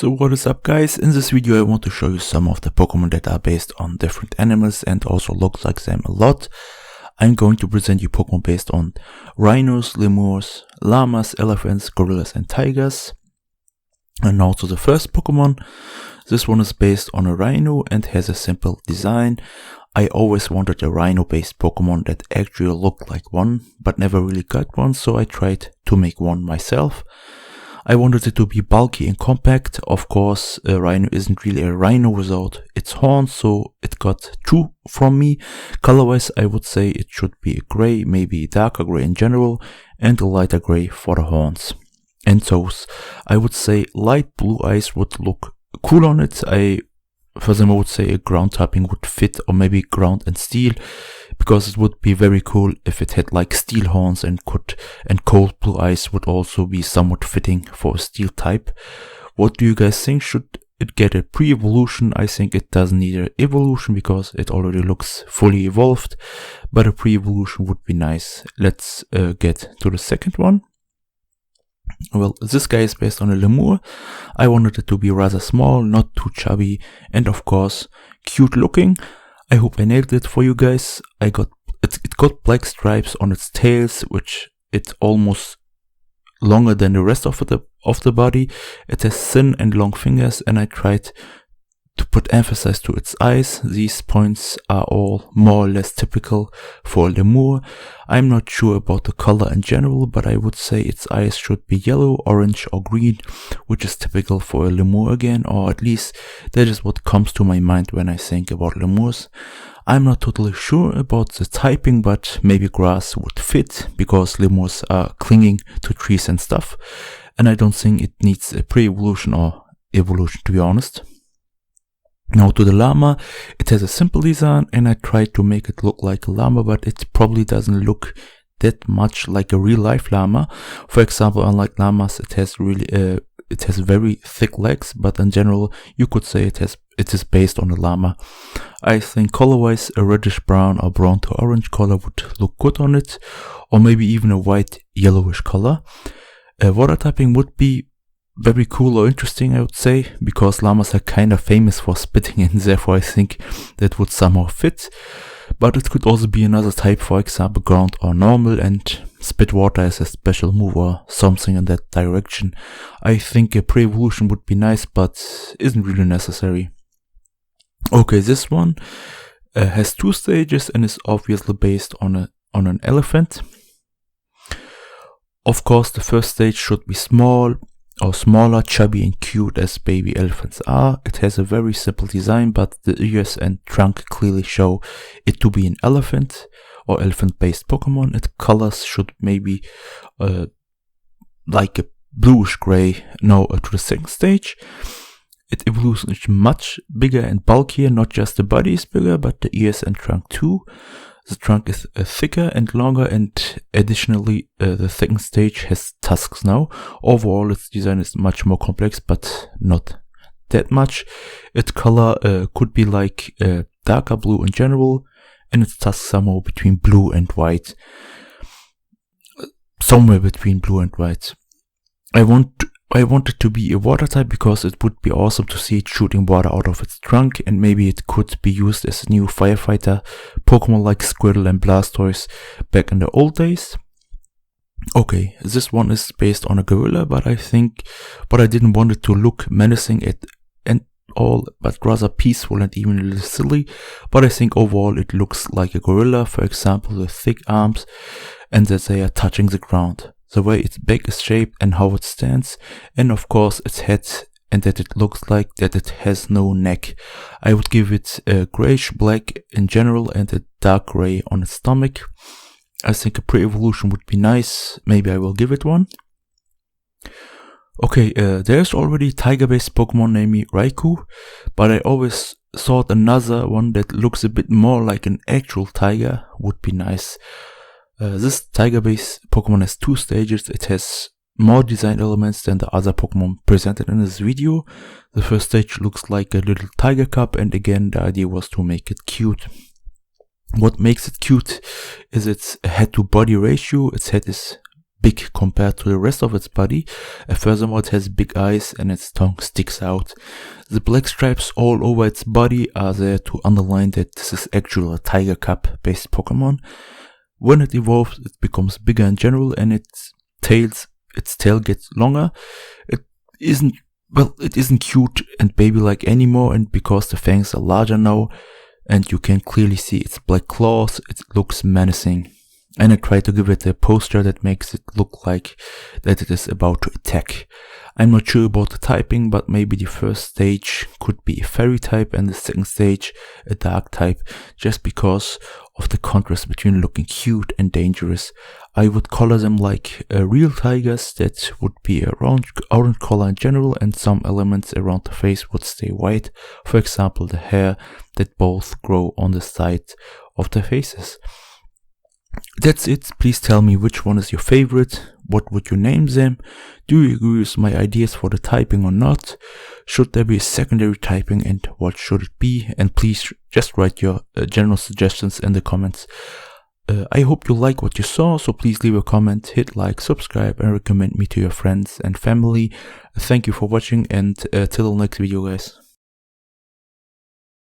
So what is up, guys? In this video I want to show you some of the Pokemon that are based on different animals and also look like them a lot. I'm going to present you Pokemon based on rhinos, lemurs, llamas, elephants, gorillas and tigers. And also the first Pokemon. This one is based on a rhino and has a simple design. I always wanted a rhino based Pokemon that actually looked like one, but never really got one, so I tried to make one myself. I wanted it to be bulky and compact. Of course, a rhino isn't really a rhino without its horns, so it got two from me. Color-wise, I would say it should be a gray, maybe darker gray in general, and a lighter gray for the horns and toes. I would say light blue eyes would look cool on it. Furthermore, I would say a ground typing would fit, or maybe ground and steel, because it would be very cool if it had like steel horns and cold blue eyes would also be somewhat fitting for a steel type. What do you guys think? Should it get a pre-evolution? I think it doesn't need an evolution because it already looks fully evolved, but a pre-evolution would be nice. Let's get to the second one. Well, this guy is based on a lemur. I wanted it to be rather small, not too chubby, and of course cute looking. I hope I nailed it for you guys. It got black stripes on its tails, which it's almost longer than the rest of the body. It has thin and long fingers, and I tried to put emphasis to its eyes. These points are all more or less typical for a lemur. I'm not sure about the color in general, but I would say its eyes should be yellow, orange or green, which is typical for a lemur again, or at least that is what comes to my mind when I think about lemurs. I'm not totally sure about the typing, but maybe grass would fit, because lemurs are clinging to trees and stuff, and I don't think it needs a pre-evolution or evolution, to be honest. Now to the llama. It has a simple design and I tried to make it look like a llama, but it probably doesn't look that much like a real life llama. For example, unlike llamas, it has very thick legs, but in general you could say it is based on a llama. I think color wise a reddish brown or brown to orange color would look good on it, or maybe even a white yellowish color. Water typing would be very cool or interesting, I would say, because llamas are kind of famous for spitting, and therefore I think that would somehow fit. But it could also be another type, for example ground or normal, and spit water as a special move or something in that direction. I think a pre-evolution would be nice, but isn't really necessary. Okay, this one has two stages and is obviously based on an elephant. Of course, the first stage should be small or smaller, chubby and cute as baby elephants are. It has a very simple design, but the ears and trunk clearly show it to be an elephant or elephant based Pokemon. Its colors should maybe like a bluish gray. Now to the second stage. It evolves much bigger and bulkier. Not just the body is bigger, but the ears and trunk too. The trunk is thicker and longer, and additionally the second stage has tusks now. Overall its design is much more complex, but not that much. Its color could be like darker blue in general, and its tusks somewhere between blue and white. Somewhere between blue and white. I want it to be a water type because it would be awesome to see it shooting water out of its trunk, and maybe it could be used as a new firefighter Pokemon like Squirtle and Blastoise back in the old days. Okay, this one is based on a gorilla, but I didn't want it to look menacing at all, but rather peaceful and even a little silly. But I think overall it looks like a gorilla, for example the thick arms and that they are touching the ground. The way its back is shaped and how it stands, and of course its head, and that it looks like that it has no neck. I would give it a grayish black in general and a dark gray on its stomach. I think a pre-evolution would be nice. Maybe I will give it one. Okay, there's already tiger-based Pokemon named Raikou, but I always thought another one that looks a bit more like an actual tiger would be nice. This tiger-based Pokemon has two stages. It has more design elements than the other Pokemon presented in this video. The first stage looks like a little tiger cub, and again the idea was to make it cute. What makes it cute is its head to body ratio. Its head is big compared to the rest of its body. Furthermore, it has big eyes and its tongue sticks out. The black stripes all over its body are there to underline that this is actually a tiger cub based Pokemon. When it evolves, it becomes bigger in general, and its tail gets longer. It isn't cute and baby-like anymore, and because the fangs are larger now, and you can clearly see its black claws, it looks menacing. And I try to give it a posture that makes it look like that it is about to attack. I'm not sure about the typing, but maybe the first stage could be a fairy type and the second stage a dark type, just because of the contrast between looking cute and dangerous. I would color them like real tigers, that would be a orange color in general, and some elements around the face would stay white. For example, the hair that both grow on the side of the faces. That's it. Please tell me which one is your favorite. What would you name them? Do you agree with my ideas for the typing or not? Should there be a secondary typing, and what should it be? And please just write your general suggestions in the comments. I hope you like what you saw, so please leave a comment, hit like, subscribe, and recommend me to your friends and family. Thank you for watching, and till the next video, guys.